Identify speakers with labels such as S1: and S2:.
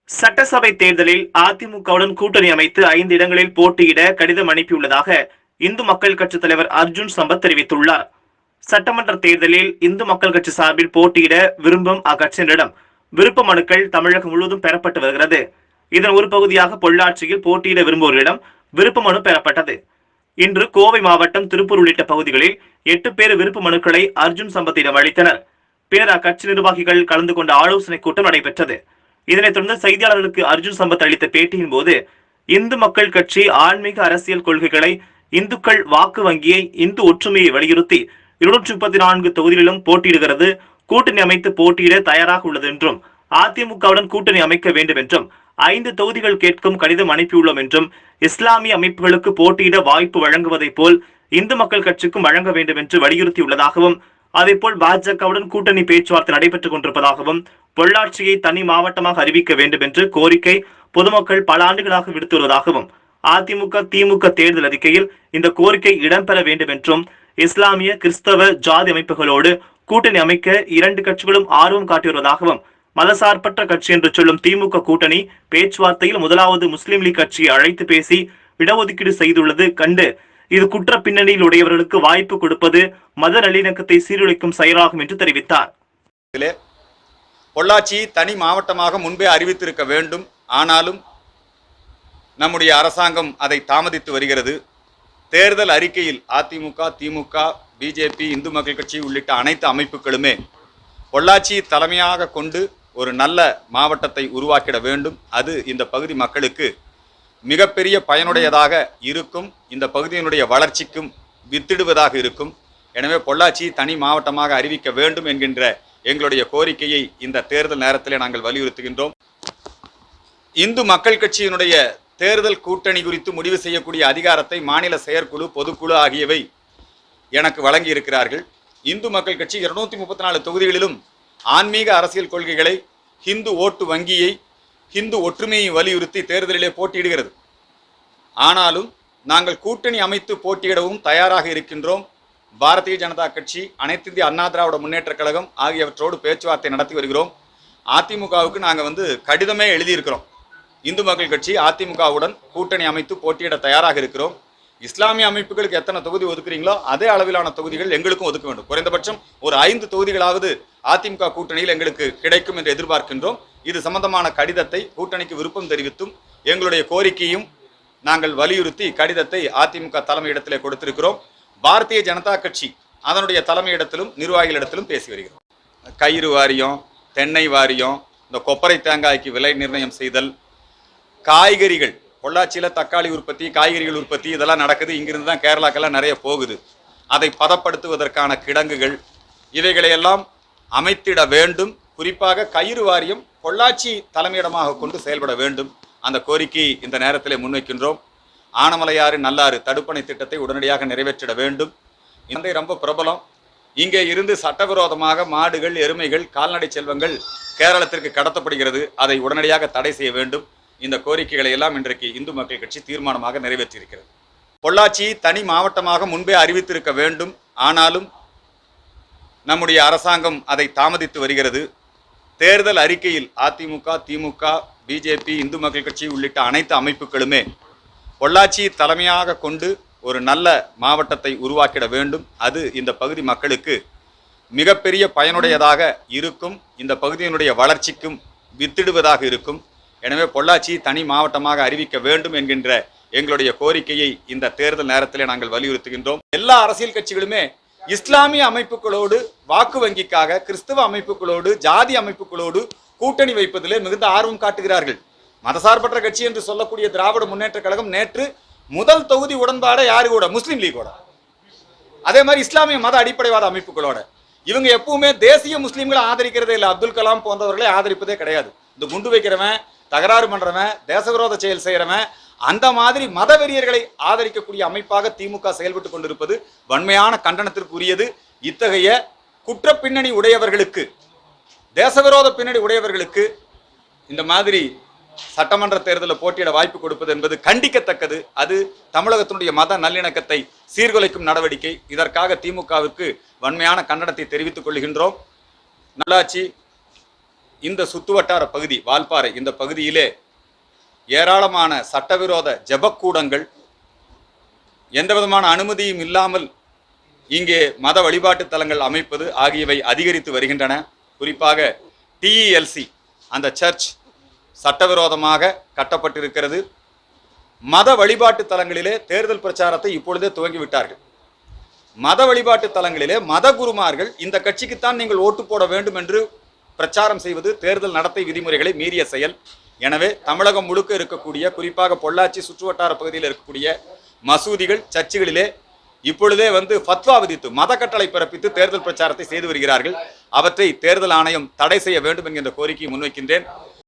S1: சட்டசபை தேர்தலில் அதிமுகவுடன் கூட்டணி அமைத்து 5 இடங்களில் போட்டியிட கடிதம் அனுப்பியுள்ளதாக இந்து மக்கள் கட்சி தலைவர் அர்ஜுன் சம்பத் தெரிவித்துள்ளார். சட்டமன்ற தேர்தலில் இந்து மக்கள் கட்சி சார்பில் போட்டியிட விரும்பும் அக்கட்சியினரிடம் விருப்ப மனுக்கள் தமிழகம் முழுவதும் பெறப்பட்டு வருகிறது. இதன் ஒரு பகுதியாக பொள்ளாச்சியில் போட்டியிட விரும்புவோரிடம் விருப்ப மனு பெறப்பட்டது. இன்று கோவை மாவட்டம், திருப்பூர் உள்ளிட்ட பகுதிகளில் 8 பேர் விருப்ப மனுக்களை அர்ஜுன் சம்பத்திடம் அளித்தனர். பின்னர் அக்கட்சி நிர்வாகிகள் கலந்து கொண்ட ஆலோசனை கூட்டம் நடைபெற்றது. இதனைத் தொடர்ந்து செய்தியாளர்களுக்கு அர்ஜுன் சம்பத் அளித்த பேட்டியின் போது, இந்து மக்கள் கட்சி ஆன்மீக அரசியல் கொள்கைகளை, இந்துக்கள் வாக்கு வங்கியை, இந்து ஒற்றுமையை வலியுறுத்தி 234 தொகுதிகளிலும் போட்டியிடுகிறது. கூட்டணி அமைத்து போட்டியிட தயாராக உள்ளது என்றும், அதிமுகவுடன் கூட்டணி அமைக்க வேண்டும் என்றும், 5 தொகுதிகள் கேட்கும் கடிதம் அனுப்பியுள்ளோம் என்றும், இஸ்லாமிய அமைப்புகளுக்கு போட்டியிட வாய்ப்பு வழங்குவதை போல் இந்து மக்கள் கட்சிக்கும் வழங்க வேண்டும் என்று வலியுறுத்தியுள்ளதாகவும், அதேபோல் பாஜகவுடன் கூட்டணி பேச்சுவார்த்தை நடைபெற்றுக் கொண்டிருப்பதாகவும், பொள்ளாச்சியை தனி மாவட்டமாக அறிவிக்க வேண்டும் என்று கோரிக்கை பொதுமக்கள் பல ஆண்டுகளாக விடுத்து வருவதாகவும், அதிமுக திமுக தேர்தல் அறிக்கையில் இந்த கோரிக்கை இடம்பெற வேண்டும் என்றும், இஸ்லாமிய கிறிஸ்தவ ஜாதி அமைப்புகளோடு கூட்டணி அமைக்க 2 கட்சிகளும் ஆர்வம் காட்டி வருவதாகவும், மதசார்பற்ற கட்சி என்று சொல்லும் திமுக கூட்டணி பேச்சுவார்த்தையில் முதலாவது முஸ்லிம் லீக் கட்சியை அழைத்து பேசி இடஒதுக்கீடு செய்துள்ளது கண்டு இது குற்ற பின்னணியில் உடையவர்களுக்கு வாய்ப்பு கொடுப்பது மத நல்லிணக்கத்தை சீர்குலைக்கும் செயலாகும் என்று தெரிவித்தார்.
S2: பொள்ளாச்சி தனி மாவட்டமாக முன்பே அறிவித்திருக்க வேண்டும். ஆனாலும் நம்முடைய அரசாங்கம் அதை தாமதித்து வருகிறது. தேர்தல் அறிக்கையில் அதிமுக, திமுக, பிஜேபி, இந்து மக்கள் கட்சி உள்ளிட்ட அனைத்து அமைப்புகளுமே பொள்ளாச்சி தலைமையாக கொண்டு ஒரு நல்ல மாவட்டத்தை உருவாக்கிட வேண்டும். அது இந்த பகுதி மக்களுக்கு மிகப்பெரிய பயனுடையதாக இருக்கும். இந்த பகுதியினுடைய வளர்ச்சிக்கும் வித்திடுவதாக இருக்கும். எனவே பொள்ளாச்சி தனி மாவட்டமாக அறிவிக்க வேண்டும் என்கின்ற எங்களுடைய கோரிக்கையை இந்த தேர்தல் நேரத்திலே நாங்கள் வலியுறுத்துகின்றோம். இந்து மக்கள் கட்சியினுடைய தேர்தல் கூட்டணி குறித்து முடிவு செய்யக்கூடிய அதிகாரத்தை மாநில செயற்குழு, பொதுக்குழு ஆகியவை எனக்கு வழங்கி இருக்கிறார்கள். இந்து மக்கள் கட்சி 234 தொகுதிகளிலும் ஆன்மீக அரசியல் கொள்கைகளை, ஹிந்து ஓட்டு வங்கியை, ஹிந்து ஒற்றுமையை வலியுறுத்தி தேர்தலிலே போட்டியிடுகிறது. ஆனாலும் நாங்கள் கூட்டணி அமைத்து போட்டியிடவும் தயாராக இருக்கின்றோம். பாரதிய ஜனதா கட்சி, அனைத்து இந்திய அண்ணா திராவிட முன்னேற்ற கழகம் ஆகியவற்றோடு பேச்சுவார்த்தை நடத்தி வருகிறோம். அதிமுகவுக்கு நாங்கள் கடிதமே எழுதியிருக்கிறோம். இந்து மக்கள் கட்சி அதிமுகவுடன் கூட்டணி அமைத்து போட்டியிட தயாராக இருக்கிறோம். இஸ்லாமிய அமைப்புகளுக்கு எத்தனை தொகுதி ஒதுக்குறீங்களோ அதே அளவிலான தொகுதிகள் எங்களுக்கும் ஒதுக்க வேண்டும். குறைந்தபட்சம் ஒரு 5 தொகுதிகளாவது அதிமுக கூட்டணியில் எங்களுக்கு கிடைக்கும் என்று எதிர்பார்க்கின்றோம். இது சம்பந்தமான கடிதத்தை கூட்டணிக்கு விருப்பம் தெரிவித்தும் எங்களுடைய கோரிக்கையும் நாங்கள் வலியுறுத்தி கடிதத்தை அதிமுக தலைமையிடத்திலே கொடுத்திருக்கிறோம். பாரதிய ஜனதா கட்சி அதனுடைய தலைமையிடத்திலும் நிர்வாகிகளிடத்திலும் பேசி வருகிறோம். கயிறு வாரியம், தென்னை வாரியம், இந்த கொப்பரை தேங்காய்க்கு விலை நிர்ணயம் செய்தல், காய்கறிகள், பொள்ளாச்சியில் தக்காளி உற்பத்தி, காய்கறிகள் உற்பத்தி இதெல்லாம் நடக்குது. இங்கிருந்து தான் கேரளாக்கெல்லாம் நிறைய போகுது. அதை பதப்படுத்துவதற்கான கிடங்குகள், இவைகளையெல்லாம் அமைத்திட வேண்டும். குறிப்பாக கயிறு வாரியம் பொள்ளாச்சி தலைமையிடமாக கொண்டு செயல்பட வேண்டும். அந்த கோரிக்கையை இந்த நேரத்திலே முன்வைக்கின்றோம். ஆனமலையாறு நல்லாறு தடுப்பணை திட்டத்தை உடனடியாக நிறைவேற்றிட வேண்டும். இந்த ரொம்ப பிரபலம். இங்கே இருந்து சட்டவிரோதமாக மாடுகள், எருமைகள், கால்நடை செல்வங்கள் கேரளத்திற்கு கடத்தப்படுகிறது. அதை உடனடியாக தடை செய்ய வேண்டும். இந்த கோரிக்கைகளை எல்லாம் இன்றைக்கு இந்து மக்கள் கட்சி தீர்மானமாக நிறைவேற்றியிருக்கிறது. பொள்ளாச்சி தனி மாவட்டமாக முன்பே அறிவித்திருக்க வேண்டும். ஆனாலும் நம்முடைய அரசாங்கம் அதை தாமதித்து வருகிறது. தேர்தல் அறிக்கையில் அதிமுக, திமுக, பிஜேபி, இந்து மக்கள் கட்சி உள்ளிட்ட அனைத்து அமைப்புகளுமே பொள்ளாச்சி தலைமையாக கொண்டு ஒரு நல்ல மாவட்டத்தை உருவாக்கிட வேண்டும். அது இந்த பகுதி மக்களுக்கு மிகப்பெரிய பயனுடையதாக இருக்கும். இந்த பகுதியினுடைய வளர்ச்சிக்கும் வித்திடுவதாக இருக்கும். எனவே பொள்ளாச்சி தனி மாவட்டமாக அறிவிக்க வேண்டும் என்கின்ற எங்களுடைய கோரிக்கையை இந்த தேர்தல் நேரத்திலே நாங்கள் வலியுறுத்துகின்றோம். எல்லா அரசியல் கட்சிகளுமே இஸ்லாமிய அமைப்புகளோடு, வாக்கு வங்கிக்காக கிறிஸ்தவ அமைப்புகளோடு, ஜாதி அமைப்புகளோடு கூட்டணி வைப்பதிலே மிகுந்த ஆர்வம் காட்டுகிறார்கள். மதசார்பற்ற கட்சி என்று சொல்லக்கூடிய திராவிட முன்னேற்ற கழகம் நேற்று முதல் தொகுதி உடன்பாடை யாரு கூட? முஸ்லீம் லீகோட. அதே மாதிரி இஸ்லாமிய மத அடிப்படைவாத அமைப்புகளோட. இவங்க எப்பவுமே தேசிய முஸ்லீம்களை ஆதரிக்கிறதே இல்லை. அப்துல் கலாம் போன்றவர்களை ஆதரிப்பதே கிடையாது. இந்த குண்டு வைக்கிறவன், தகராறு பண்றவன், தேசவிரோத செயல் செய்யறவன், அந்த மாதிரி மதவெறியர்களை ஆதரிக்கக்கூடிய அமைப்பாக திமுக செயல்பட்டு கொண்டிருப்பது வன்மையான கண்டனத்திற்குரியது. இத்தகைய குற்ற பின்னணி உடையவர்களுக்கு, தேசவிரோத பின்னணி உடையவர்களுக்கு இந்த மாதிரி சட்டமன்ற தேர்தலில் போட்டியிட வாய்ப்பு கொடுப்பது என்பது கண்டிக்கத்தக்கது. அது தமிழகத்தினுடைய மத நல்லிணக்கத்தை சீர்குலைக்கும் நடவடிக்கை. இதற்காக திமுகவிற்கு வன்மையான கண்டனத்தை தெரிவித்துக் கொள்கின்றோம். நல்லாட்சி இந்த சுத்துவட்டார பகுதி வால்பாறை இந்த பகுதியிலே ஏராளமான சட்டவிரோத ஜெபக்கூடங்கள் எந்த விதமான அனுமதியும் இல்லாமல் இங்கே மத வழிபாட்டு தலங்கள் அமைப்பது ஆகியவை அதிகரித்து வருகின்றன. குறிப்பாக TELC அந்த சர்ச் சட்டவிரோதமாக கட்டப்பட்டிருக்கிறது. மத வழிபாட்டு தலங்களிலே தேர்தல் பிரச்சாரத்தை இப்பொழுதே துவங்கிவிட்டார்கள். மத வழிபாட்டு தலங்களிலே மத குருமார்கள் இந்த கட்சிக்குத்தான் நீங்கள் ஓட்டு போட வேண்டும் என்று பிரச்சாரம் செய்வது தேர்தல் நடத்தை விதிமுறைகளை மீறிய செயல். எனவே தமிழகம் முழுக்க இருக்கக்கூடிய, குறிப்பாக பொள்ளாச்சி சுற்றுவட்டார பகுதியில் இருக்கக்கூடிய மசூதிகள், சர்ச்சுகளிலே இப்பொழுதே ஃபத்வா விதித்து மத கட்டளை பிறப்பித்து தேர்தல் பிரச்சாரத்தை செய்து வருகிறார்கள். அவற்றை தேர்தல் ஆணையம் தடை செய்ய வேண்டும் என்கின்ற கோரிக்கையை முன்வைக்கின்றேன்.